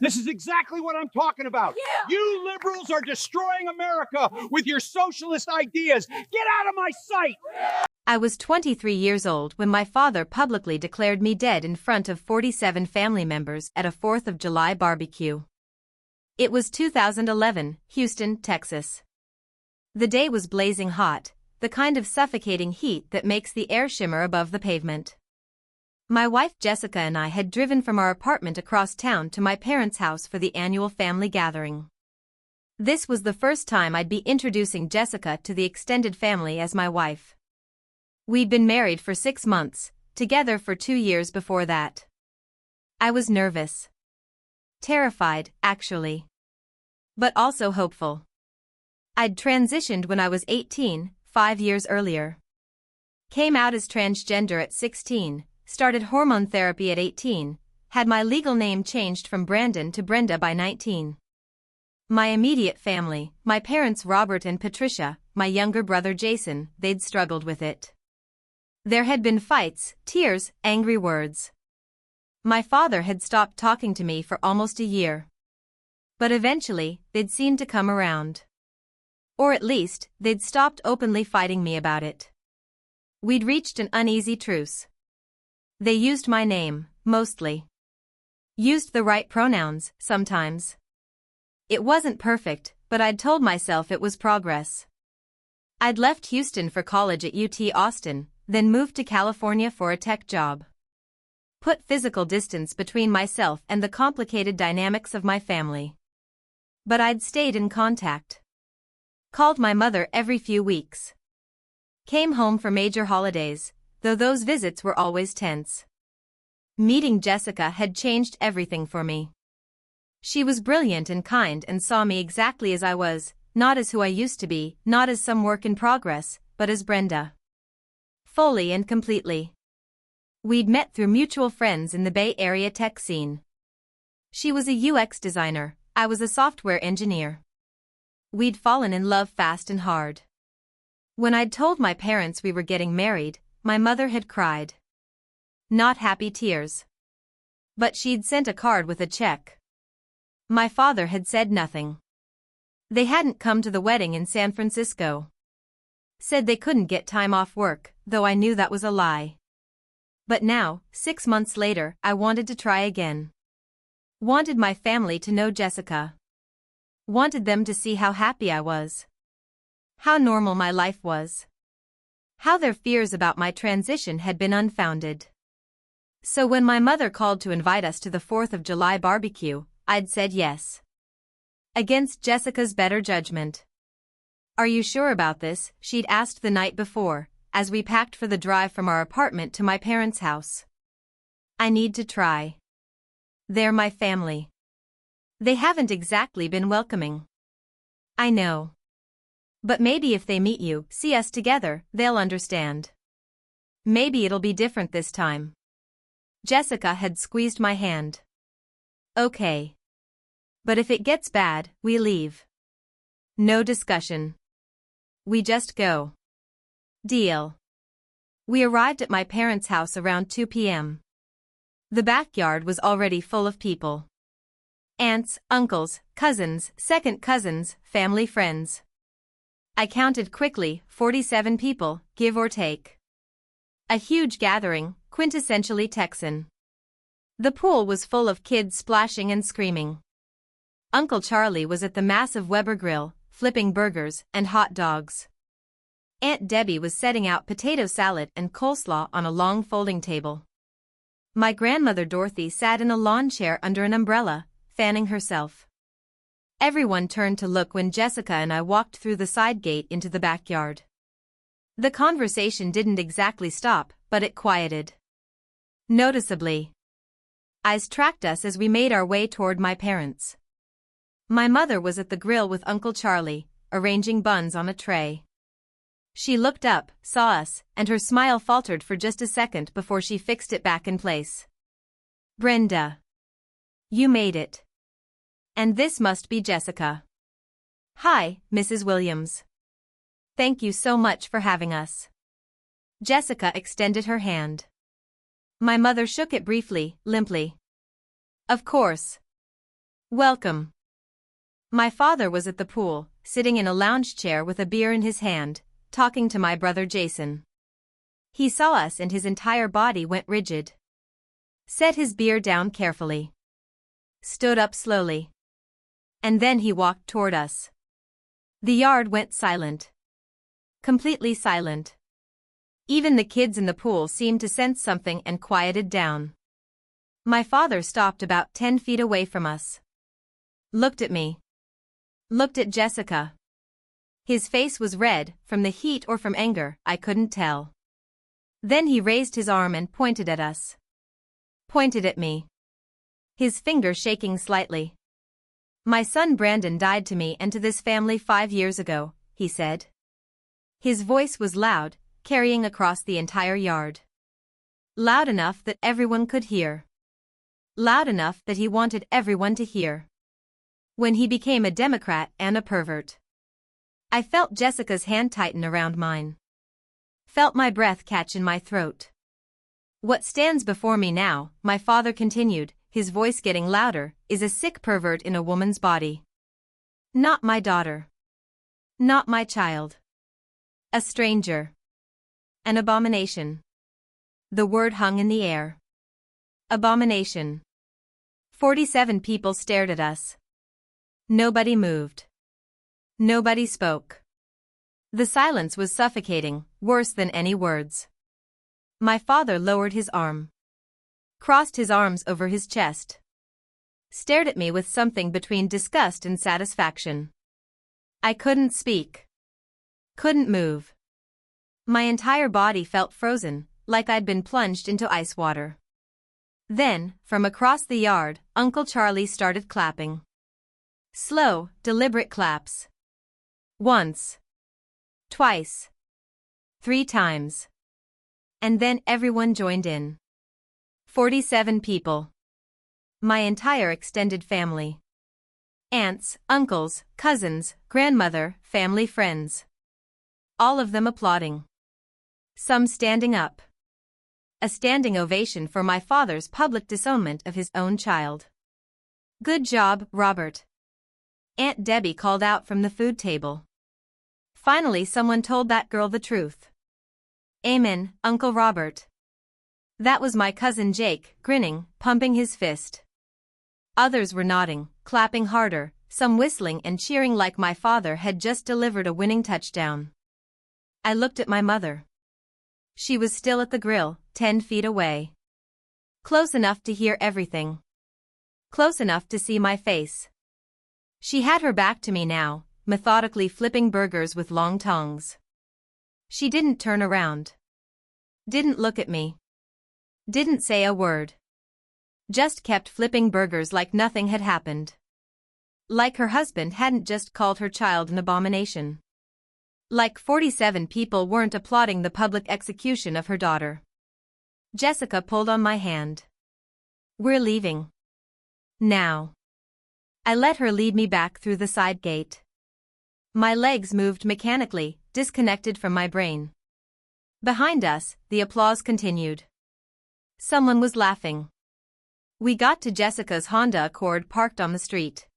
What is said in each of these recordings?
This is exactly what I'm talking about. Yeah. You liberals are destroying America with your socialist ideas. Get out of my sight! I was 23 years old when my father publicly declared me dead in front of 47 family members at a 4th of July barbecue. It was 2011, Houston, Texas. The day was blazing hot, the kind of suffocating heat that makes the air shimmer above the pavement. My wife Jessica and I had driven from our apartment across town to my parents' house for the annual family gathering. This was the first time I'd be introducing Jessica to the extended family as my wife. We'd been married for 6 months, together for 2 years before that. I was nervous. Terrified, actually. But also hopeful. I'd transitioned when I was 18, 5 years earlier. Came out as transgender at 16, started hormone therapy at 18, had my legal name changed from Brandon to Brenda by 19. My immediate family, my parents Robert and Patricia, my younger brother Jason, they'd struggled with it. There had been fights, tears, angry words. My father had stopped talking to me for almost a year. But eventually, they'd seemed to come around. Or at least, they'd stopped openly fighting me about it. We'd reached an uneasy truce. They used my name, mostly. Used the right pronouns, sometimes. It wasn't perfect, but I'd told myself it was progress. I'd left Houston for college at UT Austin, then moved to California for a tech job. Put physical distance between myself and the complicated dynamics of my family. But I'd stayed in contact. Called my mother every few weeks. Came home for major holidays, though those visits were always tense. Meeting Jessica had changed everything for me. She was brilliant and kind and saw me exactly as I was, not as who I used to be, not as some work in progress, but as Brenda. Fully and completely. We'd met through mutual friends in the Bay Area tech scene. She was a UX designer, I was a software engineer. We'd fallen in love fast and hard. When I'd told my parents we were getting married, my mother had cried. Not happy tears. But she'd sent a card with a check. My father had said nothing. They hadn't come to the wedding in San Francisco. Said they couldn't get time off work, though I knew that was a lie. But now, 6 months later, I wanted to try again. Wanted my family to know Jessica. Wanted them to see how happy I was. How normal my life was. How their fears about my transition had been unfounded. So when my mother called to invite us to the 4th of July barbecue, I'd said yes. Against Jessica's better judgment. Are you sure about this? She'd asked the night before, as we packed for the drive from our apartment to my parents' house. I need to try. They're my family. They haven't exactly been welcoming. I know. But maybe if they meet you, see us together, they'll understand. Maybe it'll be different this time. Jessica had squeezed my hand. Okay. But if it gets bad, we leave. No discussion. We just go. Deal. We arrived at my parents' house around 2 p.m. The backyard was already full of people. Aunts, uncles, cousins, second cousins, family friends. I counted quickly, 47 people, give or take. A huge gathering, quintessentially Texan. The pool was full of kids splashing and screaming. Uncle Charlie was at the massive Weber grill, flipping burgers and hot dogs. Aunt Debbie was setting out potato salad and coleslaw on a long folding table. My grandmother Dorothy sat in a lawn chair under an umbrella, fanning herself. Everyone turned to look when Jessica and I walked through the side gate into the backyard. The conversation didn't exactly stop, but it quieted. Noticeably. Eyes tracked us as we made our way toward my parents. My mother was at the grill with Uncle Charlie, arranging buns on a tray. She looked up, saw us, and her smile faltered for just a second before she fixed it back in place. Brenda. You made it. And this must be Jessica. Hi, Mrs. Williams. Thank you so much for having us. Jessica extended her hand. My mother shook it briefly, limply. Of course. Welcome. My father was at the pool, sitting in a lounge chair with a beer in his hand, talking to my brother Jason. He saw us and his entire body went rigid. Set his beer down carefully. Stood up slowly. And then he walked toward us. The yard went silent. Completely silent. Even the kids in the pool seemed to sense something and quieted down. My father stopped about 10 feet away from us. Looked at me. Looked at Jessica. His face was red, from the heat or from anger, I couldn't tell. Then he raised his arm and pointed at us. Pointed at me. His finger shaking slightly. My son Brandon died to me and to this family 5 years ago, he said. His voice was loud, carrying across the entire yard. Loud enough that everyone could hear. Loud enough that he wanted everyone to hear. When he became a Democrat and a pervert. I felt Jessica's hand tighten around mine. Felt my breath catch in my throat. What stands before me now, my father continued, his voice getting louder, is a sick pervert in a woman's body. Not my daughter. Not my child. A stranger. An abomination. The word hung in the air. Abomination. 47 people stared at us. Nobody moved. Nobody spoke. The silence was suffocating, worse than any words. My father lowered his arm. Crossed his arms over his chest. Stared at me with something between disgust and satisfaction. I couldn't speak. Couldn't move. My entire body felt frozen, like I'd been plunged into ice water. Then, from across the yard, Uncle Charlie started clapping. Slow, deliberate claps. Once. Twice. 3 times. And then everyone joined in. 47 people. My entire extended family. Aunts, uncles, cousins, grandmother, family friends. All of them applauding. Some standing up. A standing ovation for my father's public disownment of his own child. Good job, Robert. Aunt Debbie called out from the food table. Finally someone told that girl the truth. Amen, Uncle Robert. That was my cousin Jake, grinning, pumping his fist. Others were nodding, clapping harder, some whistling and cheering like my father had just delivered a winning touchdown. I looked at my mother. She was still at the grill, 10 feet away. Close enough to hear everything. Close enough to see my face. She had her back to me now, methodically flipping burgers with long tongs. She didn't turn around. Didn't look at me. Didn't say a word. Just kept flipping burgers like nothing had happened. Like her husband hadn't just called her child an abomination. Like 47 people weren't applauding the public execution of her daughter. Jessica pulled on my hand. We're leaving. Now. I let her lead me back through the side gate. My legs moved mechanically, disconnected from my brain. Behind us, the applause continued. Someone was laughing. We got to Jessica's Honda Accord parked on the street.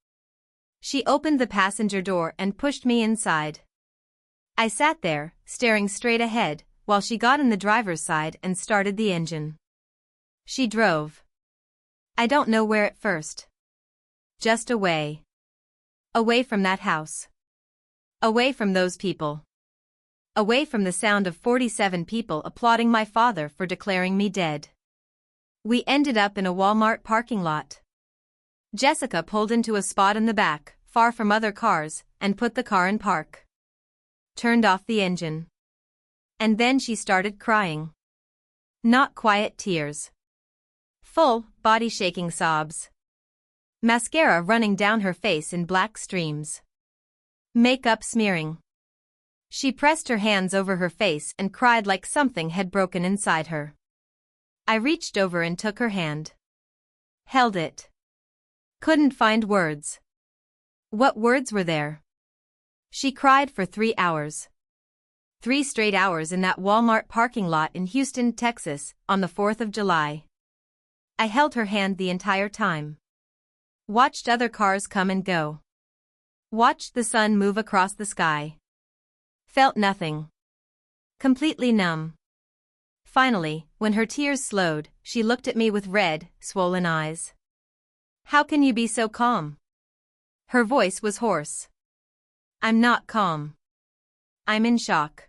She opened the passenger door and pushed me inside. I sat there, staring straight ahead, while she got in the driver's side and started the engine. She drove. I don't know where at first. Just away. Away from that house. Away from those people. Away from the sound of 47 people applauding my father for declaring me dead. We ended up in a Walmart parking lot. Jessica pulled into a spot in the back, far from other cars, and put the car in park. Turned off the engine. And then she started crying. Not quiet tears. Full, body-shaking sobs. Mascara running down her face in black streams. Makeup smearing. She pressed her hands over her face and cried like something had broken inside her. I reached over and took her hand. Held it. Couldn't find words. What words were there? She cried for 3 hours. 3 straight hours in that Walmart parking lot in Houston, Texas, on the 4th of July. I held her hand the entire time. Watched other cars come and go. Watched the sun move across the sky. Felt nothing. Completely numb. Finally, when her tears slowed, she looked at me with red, swollen eyes. "How can you be so calm?" Her voice was hoarse. "I'm not calm. I'm in shock."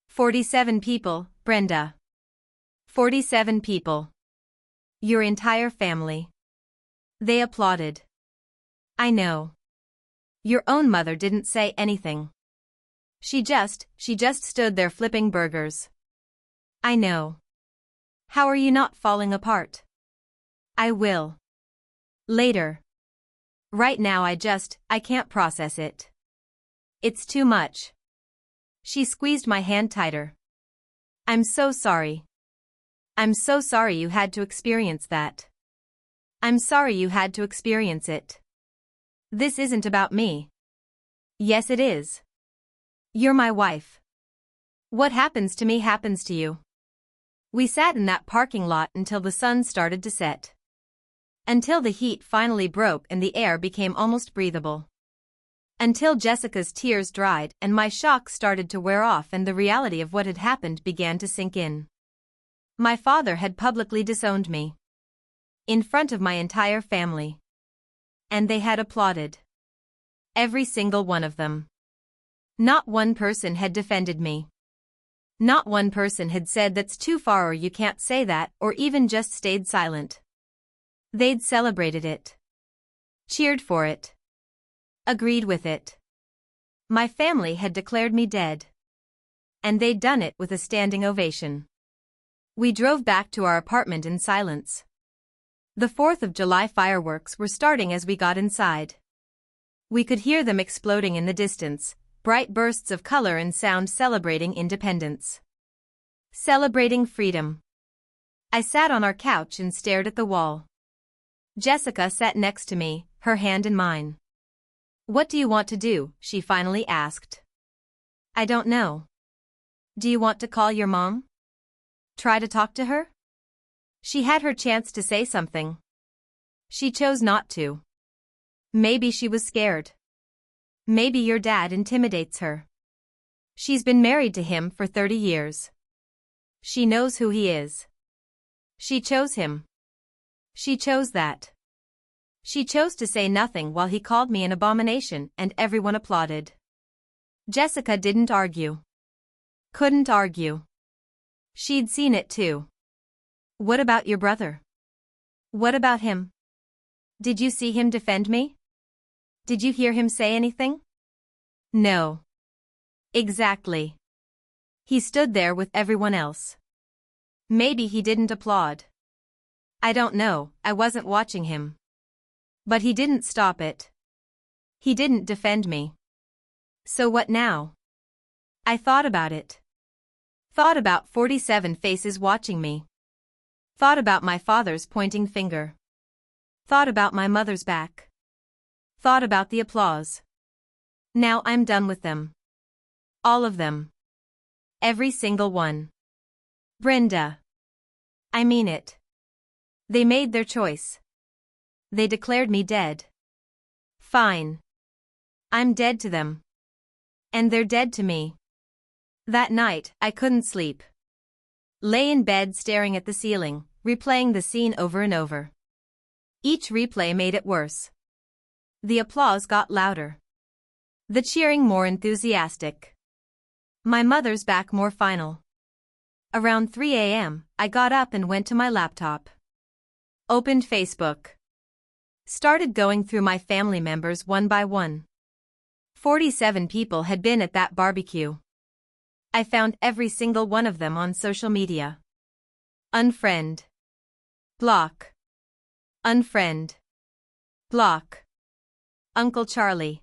47 people, Brenda. 47 people. Your entire family. They applauded. I know. Your own mother didn't say anything. She just stood there flipping burgers. I know. How are you not falling apart? I will. Later. Right now I can't process it. It's too much. She squeezed my hand tighter. I'm so sorry. I'm so sorry you had to experience that. I'm sorry you had to experience it. This isn't about me. Yes, it is. You're my wife. What happens to me happens to you. We sat in that parking lot until the sun started to set. Until the heat finally broke and the air became almost breathable. Until Jessica's tears dried and my shock started to wear off and the reality of what had happened began to sink in. My father had publicly disowned me. In front of my entire family. And they had applauded. Every single one of them. Not one person had defended me. Not one person had said that's too far or you can't say that or even just stayed silent. They'd celebrated it. Cheered for it. Agreed with it. My family had declared me dead. And they'd done it with a standing ovation. We drove back to our apartment in silence. The 4th of July fireworks were starting as we got inside. We could hear them exploding in the distance, bright bursts of color and sound celebrating independence. Celebrating freedom. I sat on our couch and stared at the wall. Jessica sat next to me, her hand in mine. "What do you want to do?" she finally asked. "I don't know. Do you want to call your mom? Try to talk to her?" She had her chance to say something. She chose not to. Maybe she was scared. Maybe your dad intimidates her. She's been married to him for 30 years. She knows who he is. She chose him. She chose that. She chose to say nothing while he called me an abomination and everyone applauded. Jessica didn't argue. Couldn't argue. She'd seen it too. "What about your brother? What about him? Did you see him defend me? Did you hear him say anything?" "No." "Exactly. He stood there with everyone else. Maybe he didn't applaud. I don't know, I wasn't watching him. But he didn't stop it. He didn't defend me. So what now?" I thought about it. Thought about 47 faces watching me. Thought about my father's pointing finger. Thought about my mother's back. Thought about the applause. Now I'm done with them. All of them. Every single one. Brenda. I mean it. They made their choice. They declared me dead. Fine. I'm dead to them. And they're dead to me. That night, I couldn't sleep. Lay in bed staring at the ceiling, replaying the scene over and over. Each replay made it worse. The applause got louder. The cheering more enthusiastic. My mother's back more final. Around 3 a.m., I got up and went to my laptop. Opened Facebook. Started going through my family members one by one. 47 people had been at that barbecue. I found every single one of them on social media. Unfriend. Block. Unfriend. Block. Uncle Charlie.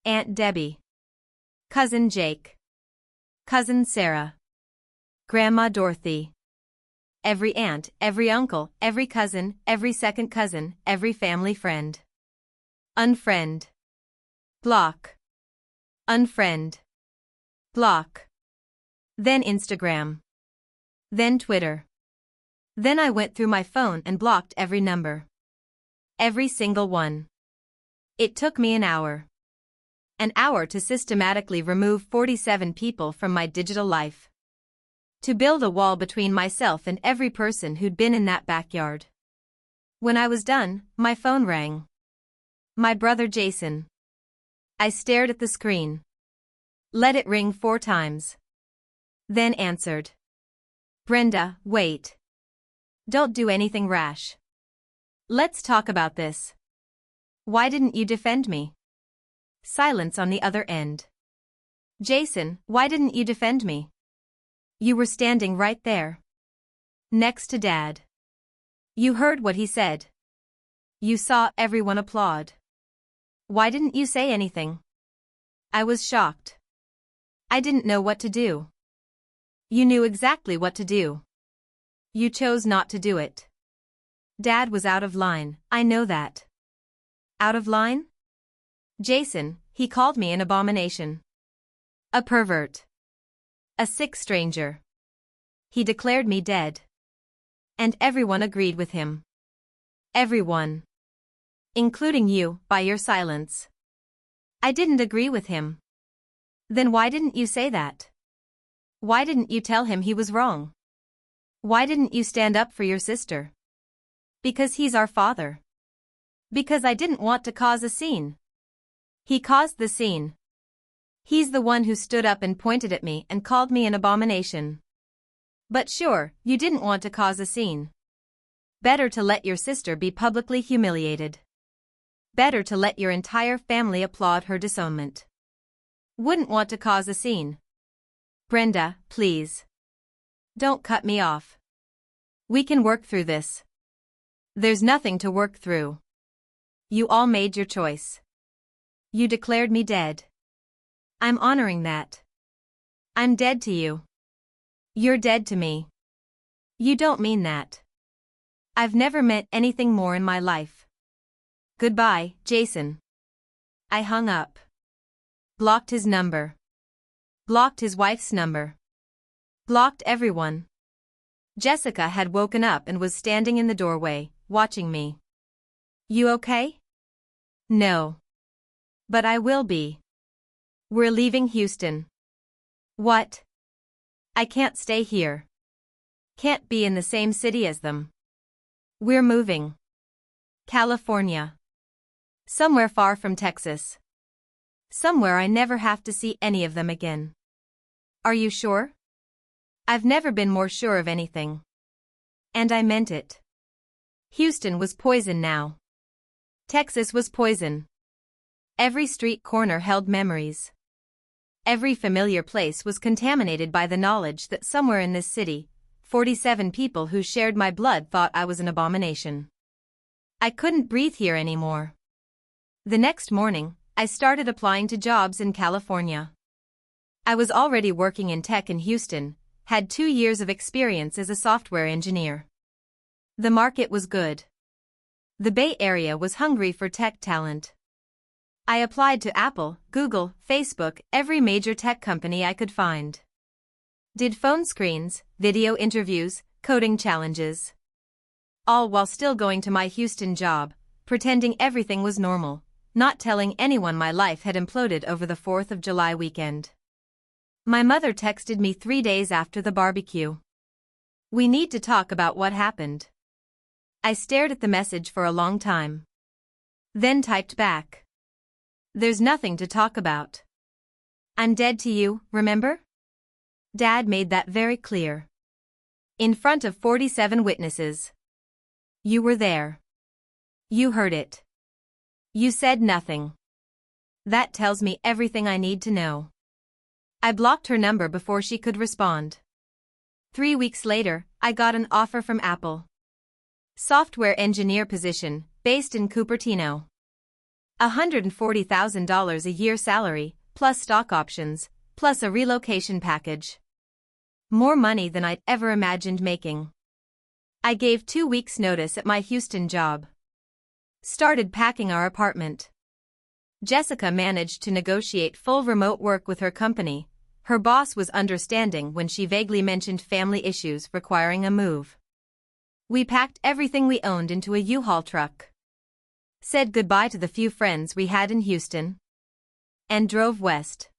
Aunt Debbie. Cousin Jake. Cousin Sarah. Grandma Dorothy. Every aunt, every uncle, every cousin, every second cousin, every family friend. Unfriend. Block. Unfriend. Block. Then Instagram. Then Twitter. Then I went through my phone and blocked every number. Every single one. It took me an hour. An hour to systematically remove 47 people from my digital life. To build a wall between myself and every person who'd been in that backyard. When I was done, my phone rang. My brother Jason. I stared at the screen. Let it ring 4 times. Then answered. Brenda, wait. Don't do anything rash. Let's talk about this. Why didn't you defend me? Silence on the other end. Jason, why didn't you defend me? You were standing right there. Next to Dad. You heard what he said. You saw everyone applaud. Why didn't you say anything? I was shocked. I didn't know what to do. You knew exactly what to do. You chose not to do it. Dad was out of line, I know that. Out of line? Jason, he called me an abomination. A pervert. A sick stranger. He declared me dead. And everyone agreed with him. Everyone. Including you, by your silence. I didn't agree with him. Then why didn't you say that? Why didn't you tell him he was wrong? Why didn't you stand up for your sister? Because he's our father. Because I didn't want to cause a scene. He caused the scene. He's the one who stood up and pointed at me and called me an abomination. But sure, you didn't want to cause a scene. Better to let your sister be publicly humiliated. Better to let your entire family applaud her disownment. Wouldn't want to cause a scene. Brenda, please. Don't cut me off. We can work through this. There's nothing to work through. You all made your choice. You declared me dead. I'm honoring that. I'm dead to you. You're dead to me. You don't mean that. I've never meant anything more in my life. Goodbye, Jason. I hung up. Blocked his number. Blocked his wife's number. Blocked everyone. Jessica had woken up and was standing in the doorway, watching me. You okay? No. But I will be. We're leaving Houston. What? I can't stay here. Can't be in the same city as them. We're moving. California. Somewhere far from Texas. Somewhere I never have to see any of them again. Are you sure? I've never been more sure of anything. And I meant it. Houston was poison now. Texas was poison. Every street corner held memories. Every familiar place was contaminated by the knowledge that somewhere in this city, 47 people who shared my blood thought I was an abomination. I couldn't breathe here anymore. The next morning, I started applying to jobs in California. I was already working in tech in Houston, had 2 years of experience as a software engineer. The market was good. The Bay Area was hungry for tech talent. I applied to Apple, Google, Facebook, every major tech company I could find. Did phone screens, video interviews, coding challenges. All while still going to my Houston job, pretending everything was normal, not telling anyone my life had imploded over the 4th of July weekend. My mother texted me 3 days after the barbecue. We need to talk about what happened. I stared at the message for a long time. Then typed back. There's nothing to talk about. I'm dead to you, remember? Dad made that very clear. In front of 47 witnesses. You were there. You heard it. You said nothing. That tells me everything I need to know. I blocked her number before she could respond. 3 weeks later, I got an offer from Apple. Software engineer position, based in Cupertino. $140,000 a year salary, plus stock options, plus a relocation package. More money than I'd ever imagined making. I gave 2 weeks' notice at my Houston job. Started packing our apartment. Jessica managed to negotiate full remote work with her company. Her boss was understanding when she vaguely mentioned family issues requiring a move. We packed everything we owned into a U-Haul truck. said goodbye to the few friends we had in Houston, and drove west.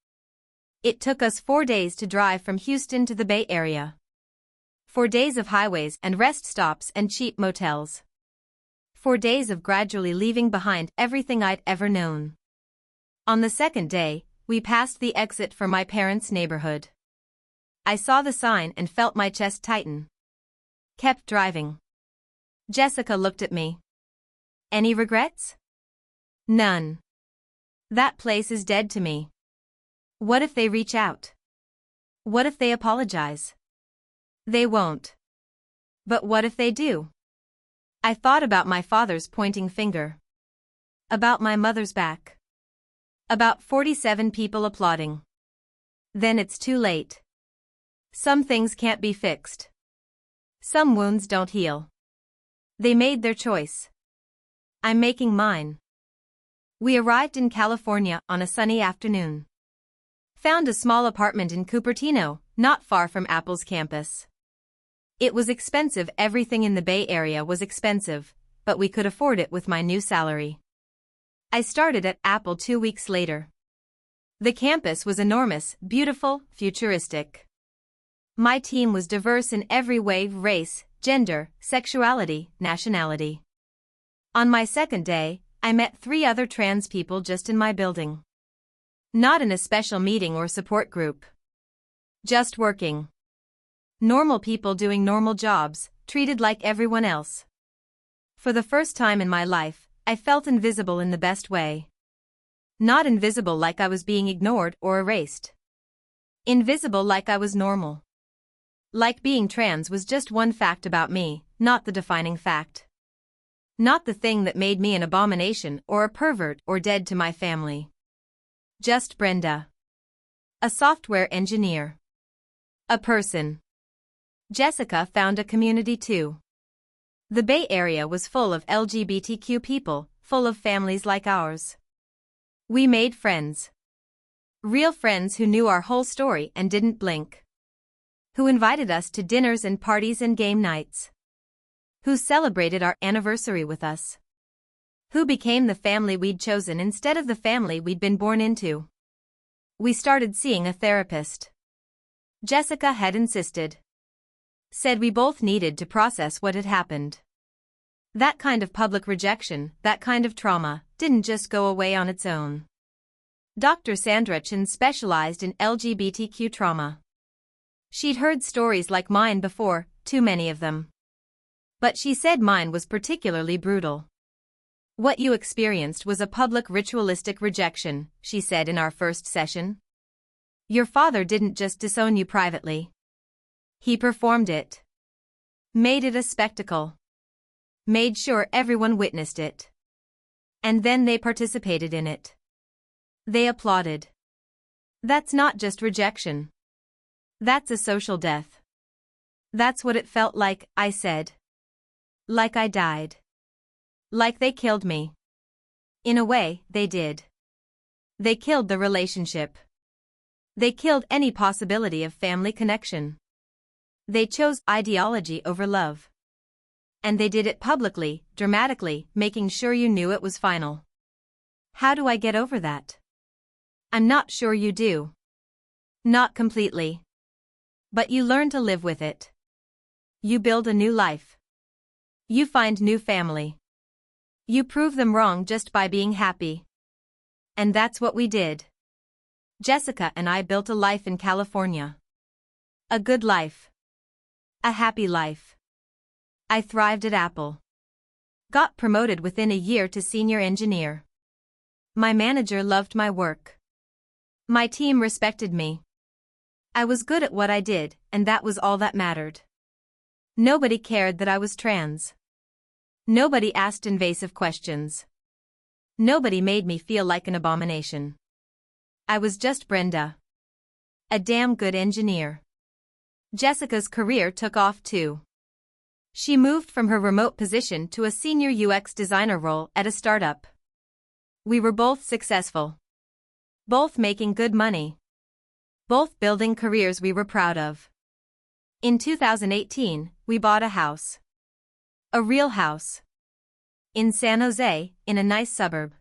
It took us 4 days to drive from Houston to the Bay Area. 4 days of highways and rest stops and cheap motels. 4 days of gradually leaving behind everything I'd ever known. On the second day, we passed the exit for my parents' neighborhood. I saw the sign and felt my chest tighten. Kept driving. Jessica looked at me. Any regrets? None. That place is dead to me. What if they reach out? What if they apologize? They won't. But what if they do? I thought about my father's pointing finger. About my mother's back. About 47 people applauding. Then it's too late. Some things can't be fixed. Some wounds don't heal. They made their choice. I'm making mine. We arrived in California on a sunny afternoon. Found a small apartment in Cupertino, not far from Apple's campus. It was expensive. Everything in the Bay Area was expensive, but we could afford it with my new salary. I started at Apple 2 weeks later. The campus was enormous, beautiful, futuristic. My team was diverse in every way: race, gender, sexuality, nationality. On my second day, I met 3 other trans people just in my building. Not in a special meeting or support group. Just working. Normal people doing normal jobs, treated like everyone else. For the first time in my life, I felt invisible in the best way. Not invisible like I was being ignored or erased. Invisible like I was normal. Like being trans was just one fact about me, not the defining fact. Not the thing that made me an abomination or a pervert or dead to my family. Just Brenda. A software engineer. A person. Jessica found a community too. The Bay Area was full of LGBTQ people, full of families like ours. We made friends. Real friends who knew our whole story and didn't blink. Who invited us to dinners and parties and game nights. Who celebrated our anniversary with us. Who became the family we'd chosen instead of the family we'd been born into. We started seeing a therapist. Jessica had insisted. Said we both needed to process what had happened. That kind of public rejection, that kind of trauma, didn't just go away on its own. Dr. Sandra Chen specialized in LGBTQ trauma. She'd heard stories like mine before, too many of them. But she said mine was particularly brutal. What you experienced was a public ritualistic rejection, she said in our first session. Your father didn't just disown you privately. He performed it. Made it a spectacle. Made sure everyone witnessed it. And then they participated in it. They applauded. That's not just rejection. That's a social death. That's what it felt like, I said. Like I died. Like they killed me. In a way, they did. They killed the relationship. They killed any possibility of family connection. They chose ideology over love. And they did it publicly, dramatically, making sure you knew it was final. How do I get over that? I'm not sure you do. Not completely. But you learn to live with it. You build a new life. You find new family. You prove them wrong just by being happy. And that's what we did. Jessica and I built a life in California. A good life. A happy life. I thrived at Apple. Got promoted within a year to senior engineer. My manager loved my work. My team respected me. I was good at what I did, and that was all that mattered. Nobody cared that I was trans. Nobody asked invasive questions. Nobody made me feel like an abomination. I was just Brenda. A damn good engineer. Jessica's career took off too. She moved from her remote position to a senior UX designer role at a startup. We were both successful. Both making good money. Both building careers we were proud of. In 2018, we bought a house. A real house. In San Jose, in a nice suburb.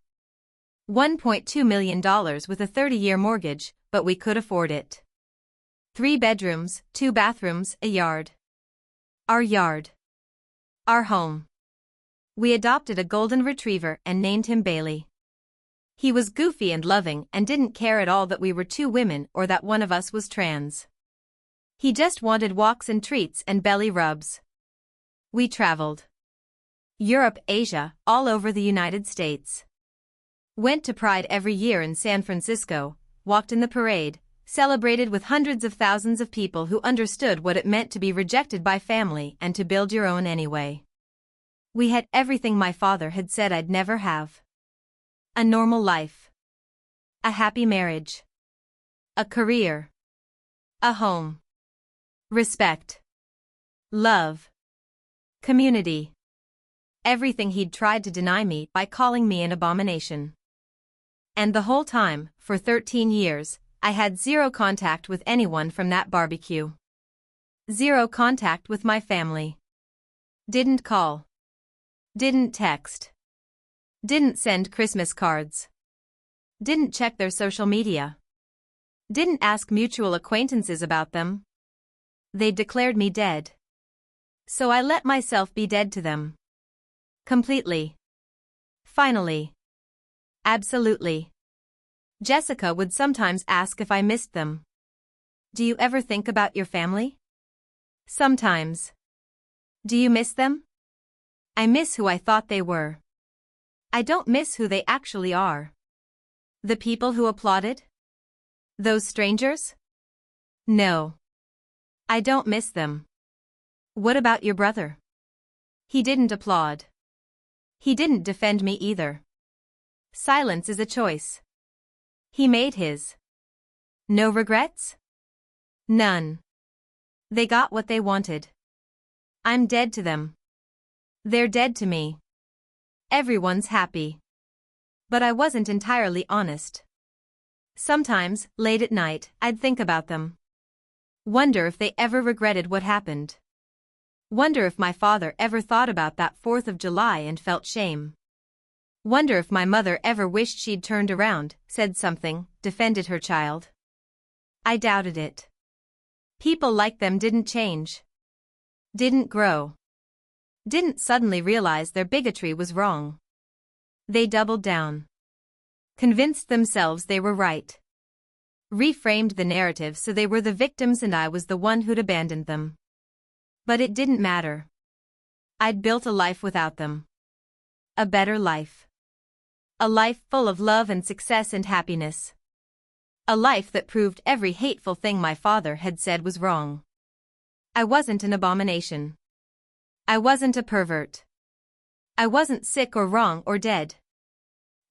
$1.2 million with a 30-year mortgage, but we could afford it. 3 bedrooms, 2 bathrooms, a yard. Our yard. Our home. We adopted a golden retriever and named him Bailey. He was goofy and loving and didn't care at all that we were 2 women or that one of us was trans. He just wanted walks and treats and belly rubs. We traveled. Europe, Asia, all over the United States. Went to Pride every year in San Francisco, walked in the parade, celebrated with hundreds of thousands of people who understood what it meant to be rejected by family and to build your own anyway. We had everything my father had said I'd never have. A normal life. A happy marriage. A career. A home. Respect. Love. Community. Everything he'd tried to deny me by calling me an abomination. And the whole time, for 13 years, I had 0 contact with anyone from that barbecue. 0 contact with my family. Didn't call. Didn't text. Didn't send Christmas cards. Didn't check their social media. Didn't ask mutual acquaintances about them. They declared me dead. So I let myself be dead to them. Completely. Finally. Absolutely. Jessica would sometimes ask if I missed them. Do you ever think about your family? Sometimes. Do you miss them? I miss who I thought they were. I don't miss who they actually are. The people who applauded? Those strangers? No. I don't miss them. What about your brother? He didn't applaud. He didn't defend me either. Silence is a choice. He made his. No regrets? None. They got what they wanted. I'm dead to them. They're dead to me. Everyone's happy. But I wasn't entirely honest. Sometimes, late at night, I'd think about them. Wonder if they ever regretted what happened. Wonder if my father ever thought about that 4th of July and felt shame. Wonder if my mother ever wished she'd turned around, said something, defended her child. I doubted it. People like them didn't change. Didn't grow. Didn't suddenly realize their bigotry was wrong. They doubled down. Convinced themselves they were right. Reframed the narrative so they were the victims and I was the one who'd abandoned them. But it didn't matter. I'd built a life without them. A better life. A life full of love and success and happiness. A life that proved every hateful thing my father had said was wrong. I wasn't an abomination. I wasn't a pervert. I wasn't sick or wrong or dead.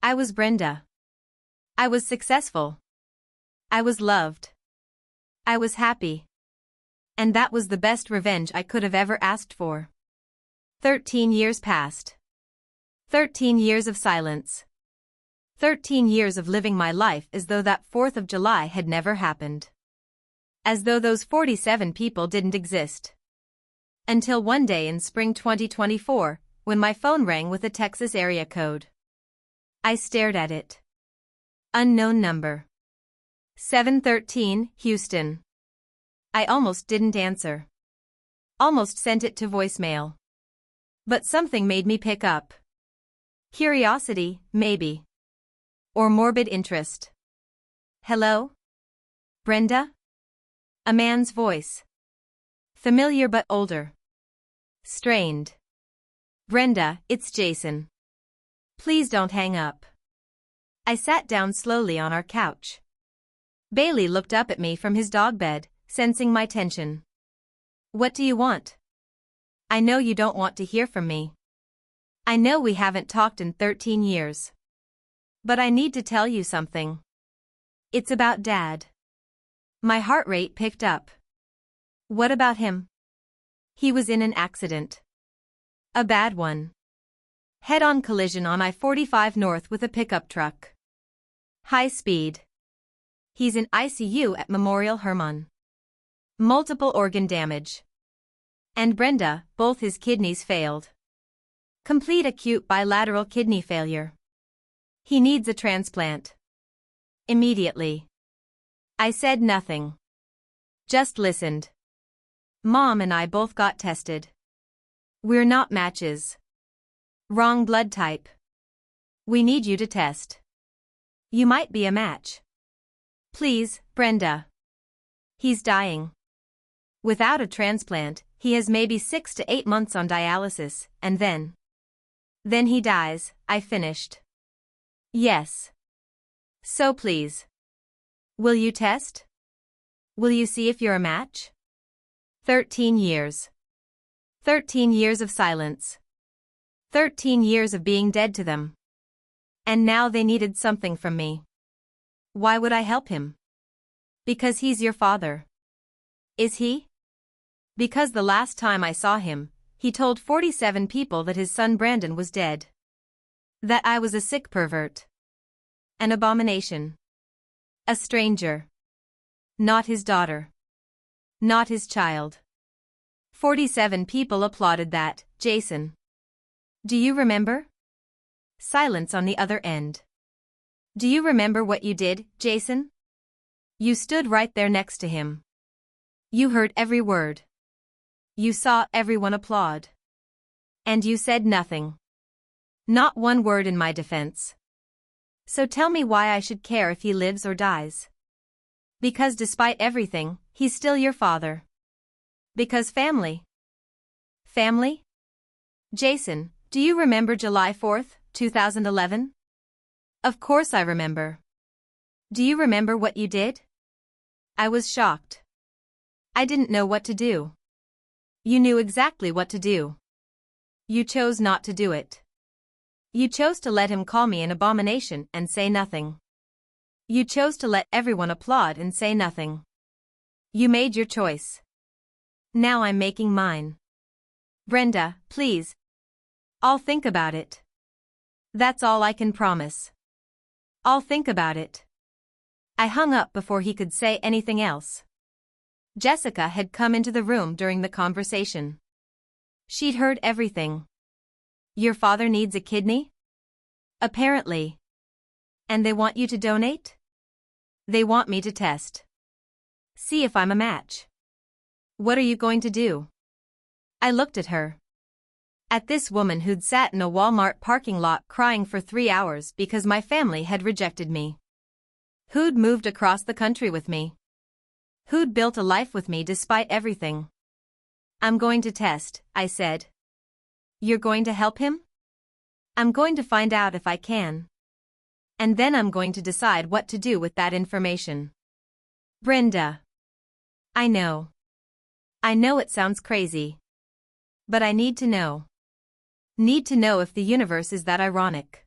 I was Brenda. I was successful. I was loved. I was happy. And that was the best revenge I could have ever asked for. 13 years passed. 13 years of silence. 13 years of living my life as though that 4th of July had never happened. As though those 47 people didn't exist. Until one day in spring 2024, when my phone rang with a Texas area code. I stared at it. Unknown number. 713, Houston. I almost didn't answer. Almost sent it to voicemail. But something made me pick up. Curiosity, maybe. Or morbid interest. Hello? Brenda? A man's voice. Familiar but older. Strained. Brenda, it's Jason. Please don't hang up. I sat down slowly on our couch. Bailey looked up at me from his dog bed, sensing my tension. What do you want? I know you don't want to hear from me. I know we haven't talked in 13 years. But I need to tell you something. It's about Dad. My heart rate picked up. What about him? He was in an accident. A bad one. Head-on collision on I-45 North with a pickup truck. High speed. He's in ICU at Memorial Hermann. Multiple organ damage. And Brenda, both his kidneys failed. Complete acute bilateral kidney failure. He needs a transplant. Immediately. I said nothing. Just listened. Mom and I both got tested. We're not matches. Wrong blood type. We need you to test. You might be a match. Please, Brenda. He's dying. Without a transplant, he has maybe 6 to 8 months on dialysis, and then he dies, I finished. Yes. So please. Will you test? Will you see if you're a match? 13 years. 13 years of silence. 13 years of being dead to them. And now they needed something from me. Why would I help him? Because he's your father. Is he? Because the last time I saw him, he told 47 people that his son Brandon was dead. That I was a sick pervert. An abomination. A stranger. Not his daughter. Not his child. 47 people applauded that, Jason. Do you remember? Silence on the other end. Do you remember what you did, Jason? You stood right there next to him. You heard every word. You saw everyone applaud. And you said nothing. Not one word in my defense. So tell me why I should care if he lives or dies. Because despite everything, he's still your father. Because family. Family? Jason, do you remember July 4th, 2011? Of course I remember. Do you remember what you did? I was shocked. I didn't know what to do. You knew exactly what to do. You chose not to do it. You chose to let him call me an abomination and say nothing. You chose to let everyone applaud and say nothing. You made your choice. Now I'm making mine. Brenda, please. I'll think about it. That's all I can promise. I'll think about it. I hung up before he could say anything else. Jessica had come into the room during the conversation. She'd heard everything. Your father needs a kidney? Apparently. And they want you to donate? They want me to test. See if I'm a match. What are you going to do? I looked at her. At this woman who'd sat in a Walmart parking lot crying for 3 hours because my family had rejected me. Who'd moved across the country with me. Who'd built a life with me despite everything. I'm going to test, I said. You're going to help him? I'm going to find out if I can. And then I'm going to decide what to do with that information. Brenda. I know. I know it sounds crazy. But I need to know. Need to know if the universe is that ironic.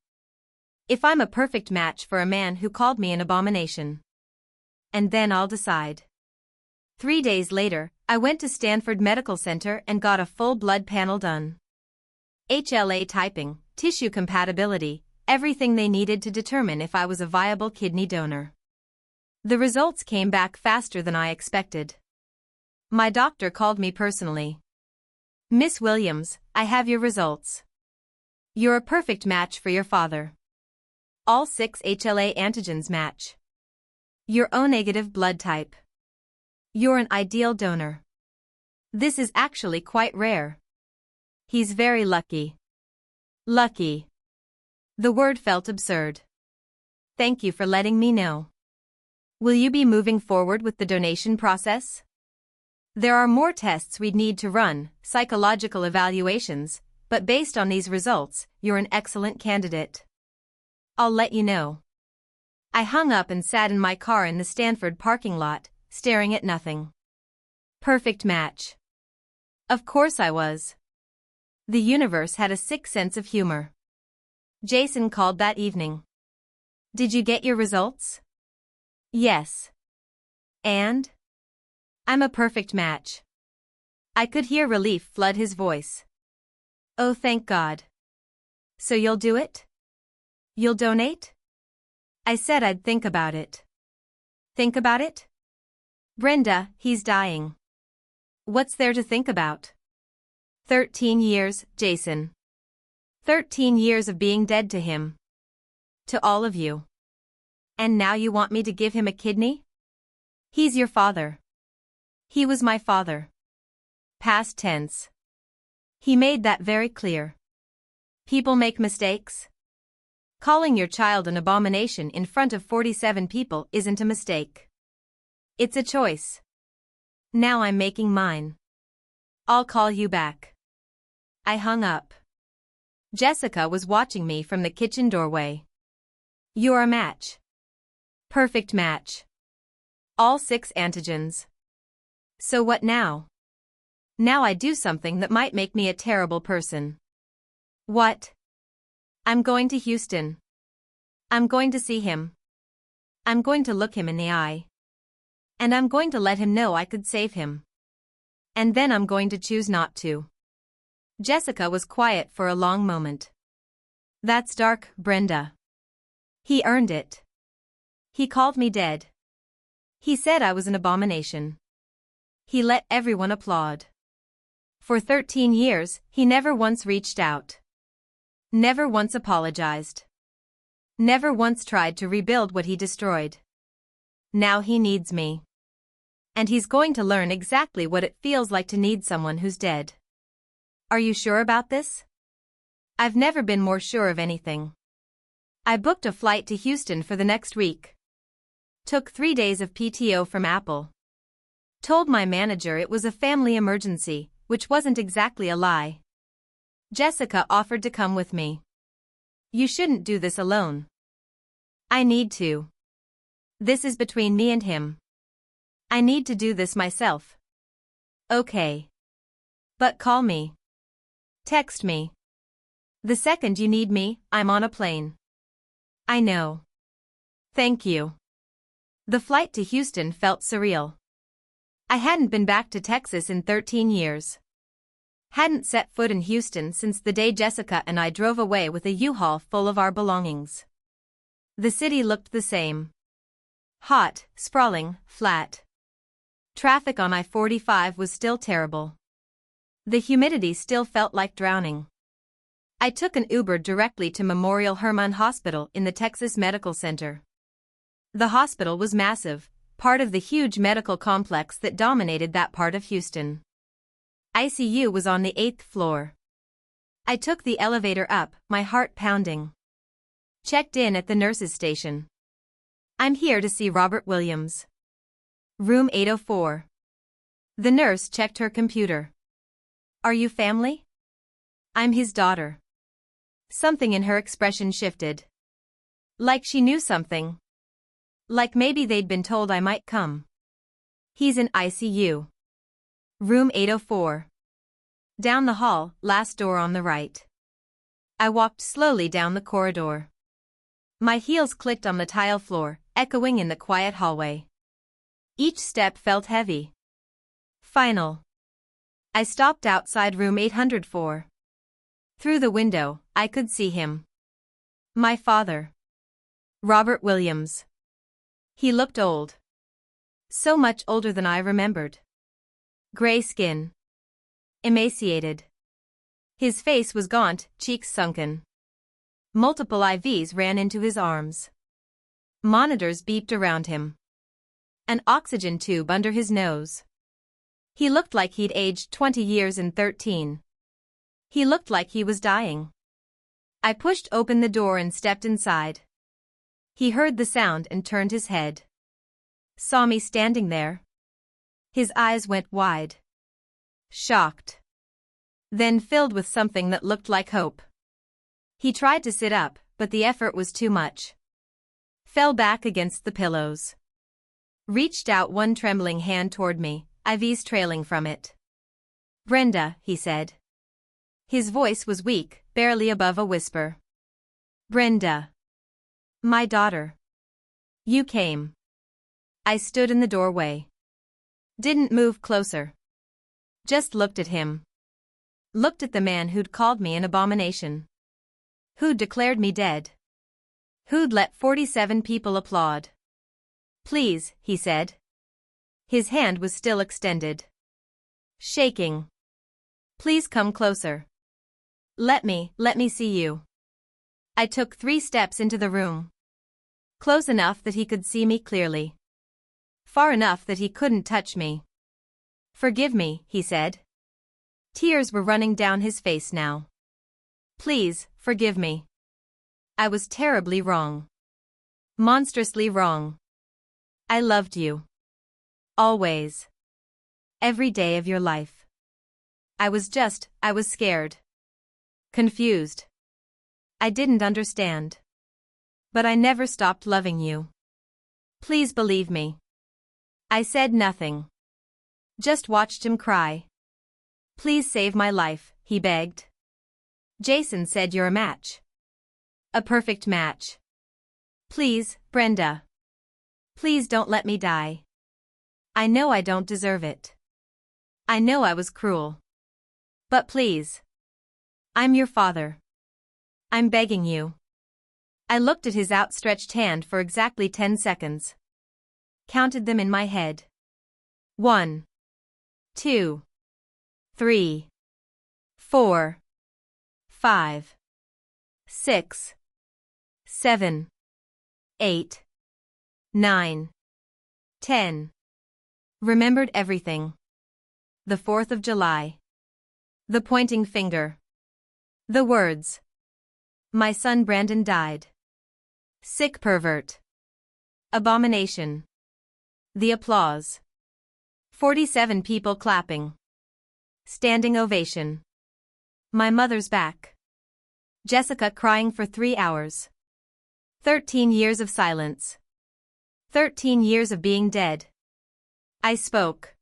If I'm a perfect match for a man who called me an abomination. And then I'll decide. 3 days later, I went to Stanford Medical Center and got a full blood panel done. HLA typing, tissue compatibility, everything they needed to determine if I was a viable kidney donor. The results came back faster than I expected. My doctor called me personally. Miss Williams, I have your results. You're a perfect match for your father. All 6 HLA antigens match. Your O-negative blood type. You're an ideal donor. This is actually quite rare. He's very lucky. Lucky. The word felt absurd. Thank you for letting me know. Will you be moving forward with the donation process? There are more tests we'd need to run, psychological evaluations, but based on these results, you're an excellent candidate. I'll let you know. I hung up and sat in my car in the Stanford parking lot, staring at nothing. Perfect match. Of course I was. The universe had a sick sense of humor. Jason called that evening. Did you get your results? Yes. And? I'm a perfect match. I could hear relief flood his voice. Oh, thank God. So you'll do it? You'll donate? I said I'd think about it. Think about it? Brenda, he's dying. What's there to think about? 13 years, Jason. 13 years of being dead to him. To all of you. And now you want me to give him a kidney? He's your father. He was my father. Past tense. He made that very clear. People make mistakes. Calling your child an abomination in front of 47 people isn't a mistake. It's a choice. Now I'm making mine. I'll call you back. I hung up. Jessica was watching me from the kitchen doorway. You're a match. Perfect match. All 6 antigens. So what now? Now I do something that might make me a terrible person. What? I'm going to Houston. I'm going to see him. I'm going to look him in the eye. And I'm going to let him know I could save him. And then I'm going to choose not to. Jessica was quiet for a long moment. That's dark, Brenda. He earned it. He called me dead. He said I was an abomination. He let everyone applaud. For 13 years, he never once reached out. Never once apologized. Never once tried to rebuild what he destroyed. Now he needs me. And he's going to learn exactly what it feels like to need someone who's dead. Are you sure about this? I've never been more sure of anything. I booked a flight to Houston for the next week. Took 3 days of PTO from Apple. Told my manager it was a family emergency, which wasn't exactly a lie. Jessica offered to come with me. You shouldn't do this alone. I need to. This is between me and him. I need to do this myself. Okay. But call me. Text me. The second you need me, I'm on a plane. I know. Thank you. The flight to Houston felt surreal. I hadn't been back to Texas in 13 years. Hadn't set foot in Houston since the day Jessica and I drove away with a U-Haul full of our belongings. The city looked the same. Hot, sprawling, flat. Traffic on I-45 was still terrible. The humidity still felt like drowning. I took an Uber directly to Memorial Hermann Hospital in the Texas Medical Center. The hospital was massive, part of the huge medical complex that dominated that part of Houston. ICU was on the 8th floor. I took the elevator up, my heart pounding. Checked in at the nurses' station. I'm here to see Robert Williams. Room 804. The nurse checked her computer. Are you family? I'm his daughter. Something in her expression shifted. Like she knew something. Like maybe they'd been told I might come. He's in ICU. Room 804. Down the hall, last door on the right. I walked slowly down the corridor. My heels clicked on the tile floor, echoing in the quiet hallway. Each step felt heavy. Final. I stopped outside room 804. Through the window, I could see him. My father. Robert Williams. He looked old. So much older than I remembered. Gray skin. Emaciated. His face was gaunt, cheeks sunken. Multiple IVs ran into his arms. Monitors beeped around him. An oxygen tube under his nose. He looked like he'd aged 20 years in 13. He looked like he was dying. I pushed open the door and stepped inside. He heard the sound and turned his head. Saw me standing there. His eyes went wide. Shocked. Then filled with something that looked like hope. He tried to sit up, but the effort was too much. Fell back against the pillows. Reached out one trembling hand toward me, IVs trailing from it. Brenda, he said. His voice was weak, barely above a whisper. Brenda. My daughter. You came. I stood in the doorway. Didn't move closer. Just looked at him. Looked at the man who'd called me an abomination. Who'd declared me dead. Who'd let 47 people applaud. Please, he said. His hand was still extended. Shaking. Please come closer. Let me see you. I took 3 steps into the room. Close enough that he could see me clearly. Far enough that he couldn't touch me. Forgive me, he said. Tears were running down his face now. Please, forgive me. I was terribly wrong. Monstrously wrong. I loved you. Always. Every day of your life. I was scared. Confused. I didn't understand. But I never stopped loving you. Please believe me. I said nothing. Just watched him cry. Please save my life, he begged. Jason said you're a match. A perfect match. Please, Brenda. Please don't let me die. I know I don't deserve it. I know I was cruel. But please. I'm your father. I'm begging you. I looked at his outstretched hand for exactly 10 seconds. Counted them in my head. 1, 2, 3, 4, 5, 6, 7, 8, 9, 10. Remembered everything. The 4th of July. The pointing finger. The words. My son Brandon died. Sick pervert. Abomination. The applause. 47 people clapping. Standing ovation. My mother's back. Jessica crying for 3 hours. 13 years of silence. 13 years of being dead. I spoke.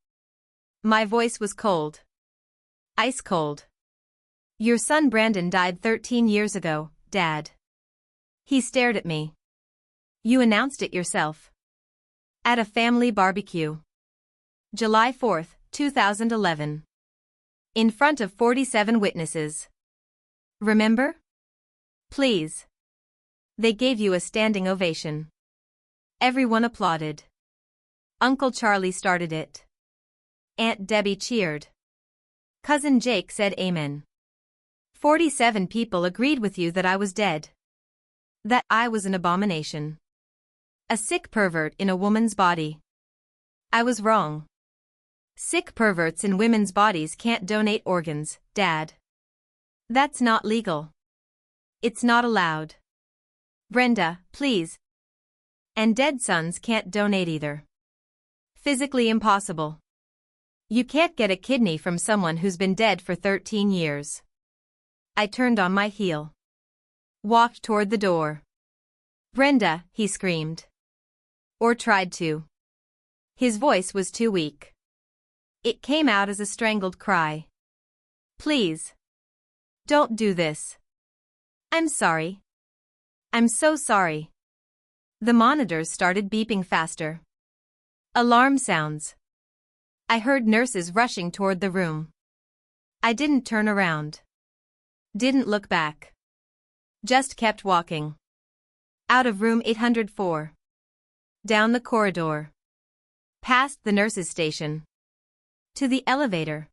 My voice was cold. Ice cold. Your son Brandon died 13 years ago, Dad. He stared at me. You announced it yourself. At a family barbecue. July 4, 2011. In front of 47 witnesses. Remember? Please. They gave you a standing ovation. Everyone applauded. Uncle Charlie started it. Aunt Debbie cheered. Cousin Jake said amen. 47 people agreed with you that I was dead. That I was an abomination. A sick pervert in a woman's body. I was wrong. Sick perverts in women's bodies can't donate organs, Dad. That's not legal. It's not allowed. Brenda, please. And dead sons can't donate either. Physically impossible. You can't get a kidney from someone who's been dead for 13 years. I turned on my heel. Walked toward the door. Brenda, he screamed. Or tried to. His voice was too weak. It came out as a strangled cry. Please. Don't do this. I'm sorry. I'm so sorry. The monitors started beeping faster. Alarm sounds. I heard nurses rushing toward the room. I didn't turn around. Didn't look back. Just kept walking. Out of room 804. Down the corridor. Past the nurses' station. To the elevator.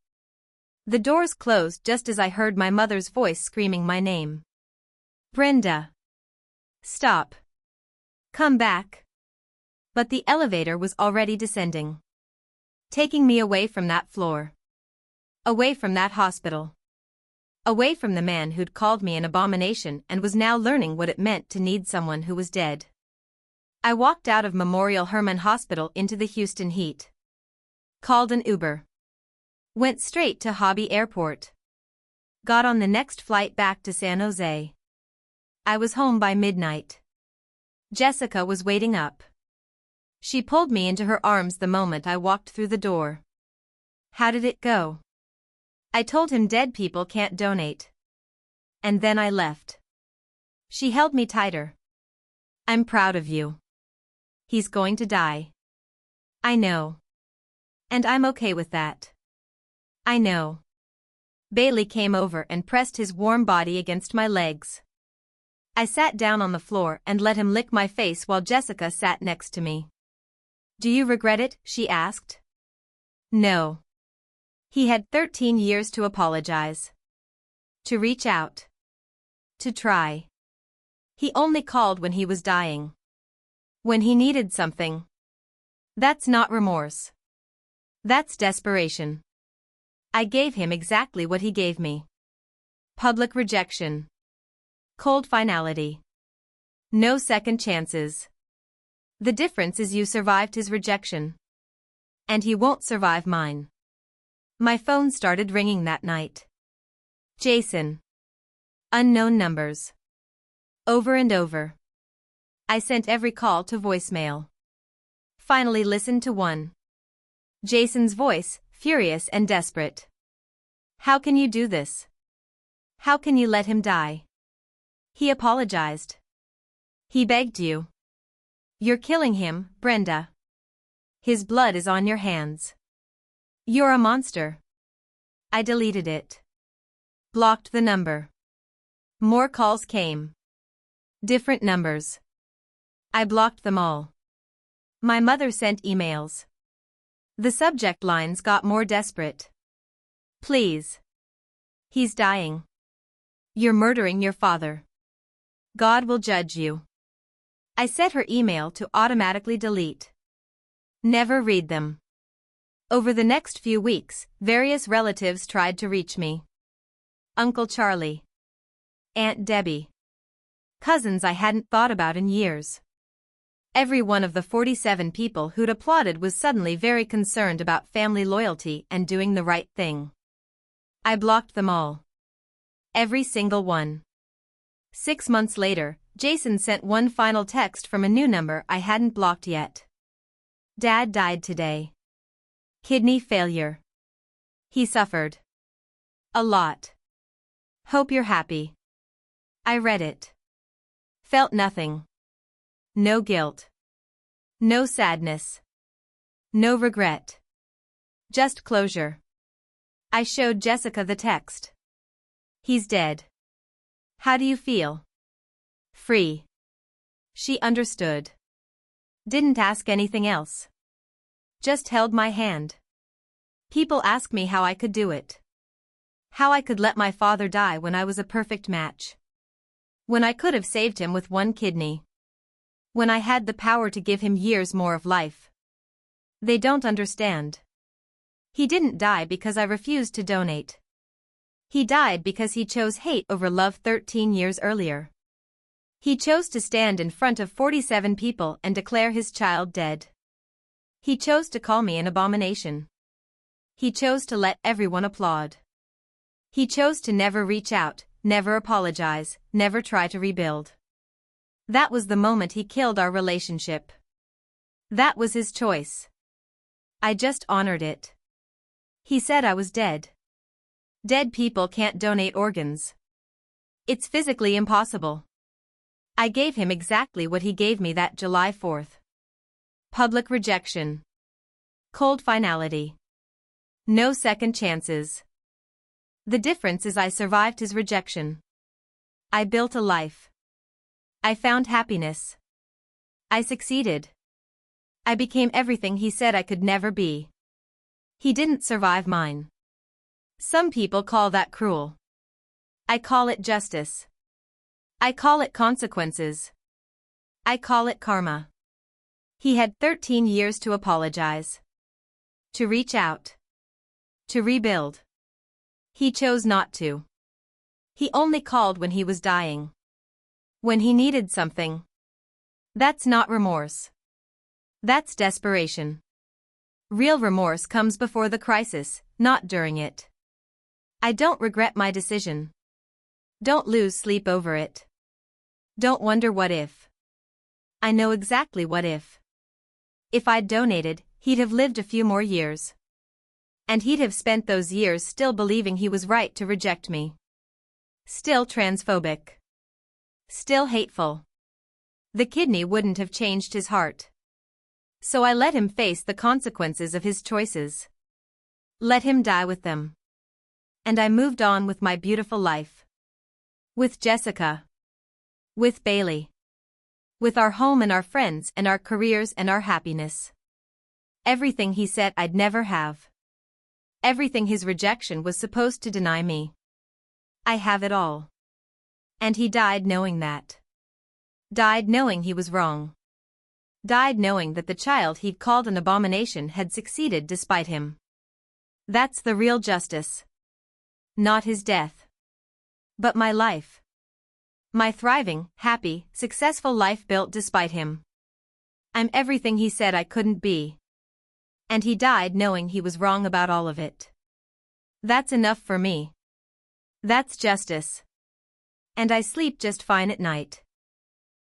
The doors closed just as I heard my mother's voice screaming my name. Brenda. Stop. Come back. But the elevator was already descending. Taking me away from that floor. Away from that hospital. Away from the man who'd called me an abomination and was now learning what it meant to need someone who was dead. I walked out of Memorial Hermann Hospital into the Houston heat. Called an Uber. Went straight to Hobby Airport. Got on the next flight back to San Jose. I was home by midnight. Jessica was waiting up. She pulled me into her arms the moment I walked through the door. How did it go? I told him dead people can't donate. And then I left. She held me tighter. I'm proud of you. He's going to die. I know. And I'm okay with that. I know. Bailey came over and pressed his warm body against my legs. I sat down on the floor and let him lick my face while Jessica sat next to me. Do you regret it? She asked. No. He had 13 years to apologize. To reach out. To try. He only called when he was dying. When he needed something. That's not remorse. That's desperation. I gave him exactly what he gave me. Public rejection. Cold finality. No second chances. The difference is you survived his rejection. And he won't survive mine. My phone started ringing that night. Jason. Unknown numbers. Over and over. I sent every call to voicemail. Finally listened to one. Jason's voice, furious and desperate. How can you do this? How can you let him die? He apologized. He begged you. You're killing him, Brenda. His blood is on your hands. You're a monster. I deleted it. Blocked the number. More calls came. Different numbers. I blocked them all. My mother sent emails. The subject lines got more desperate. Please. He's dying. You're murdering your father. God will judge you. I set her email to automatically delete. Never read them. Over the next few weeks, various relatives tried to reach me. Uncle Charlie. Aunt Debbie. Cousins I hadn't thought about in years. Every one of the 47 people who'd applauded was suddenly very concerned about family loyalty and doing the right thing. I blocked them all. Every single one. 6 months later, Jason sent one final text from a new number I hadn't blocked yet. Dad died today. Kidney failure. He suffered. A lot. Hope you're happy. I read it. Felt nothing. No guilt. No sadness. No regret. Just closure. I showed Jessica the text. He's dead. How do you feel? Free. She understood. Didn't ask anything else. Just held my hand. People ask me how I could do it. How I could let my father die when I was a perfect match. When I could have saved him with one kidney. When I had the power to give him years more of life. They don't understand. He didn't die because I refused to donate. He died because he chose hate over love 13 years earlier. He chose to stand in front of 47 people and declare his child dead. He chose to call me an abomination. He chose to let everyone applaud. He chose to never reach out, never apologize, never try to rebuild. That was the moment he killed our relationship. That was his choice. I just honored it. He said I was dead. Dead people can't donate organs. It's physically impossible. I gave him exactly what he gave me that July 4th. Public rejection. Cold finality. No second chances. The difference is I survived his rejection. I built a life. I found happiness. I succeeded. I became everything he said I could never be. He didn't survive mine. Some people call that cruel. I call it justice. I call it consequences. I call it karma. He had 13 years to apologize. To reach out. To rebuild. He chose not to. He only called when he was dying. When he needed something. That's not remorse. That's desperation. Real remorse comes before the crisis, not during it. I don't regret my decision. Don't lose sleep over it. Don't wonder what if. I know exactly what if. If I'd donated, he'd have lived a few more years. And he'd have spent those years still believing he was right to reject me. Still transphobic. Still hateful. The kidney wouldn't have changed his heart. So I let him face the consequences of his choices. Let him die with them. And I moved on with my beautiful life. With Jessica. With Bailey. With our home and our friends and our careers and our happiness. Everything he said I'd never have. Everything his rejection was supposed to deny me. I have it all. And he died knowing that. Died knowing he was wrong. Died knowing that the child he'd called an abomination had succeeded despite him. That's the real justice. Not his death. But my life. My thriving, happy, successful life built despite him. I'm everything he said I couldn't be. And he died knowing he was wrong about all of it. That's enough for me. That's justice. And I sleep just fine at night.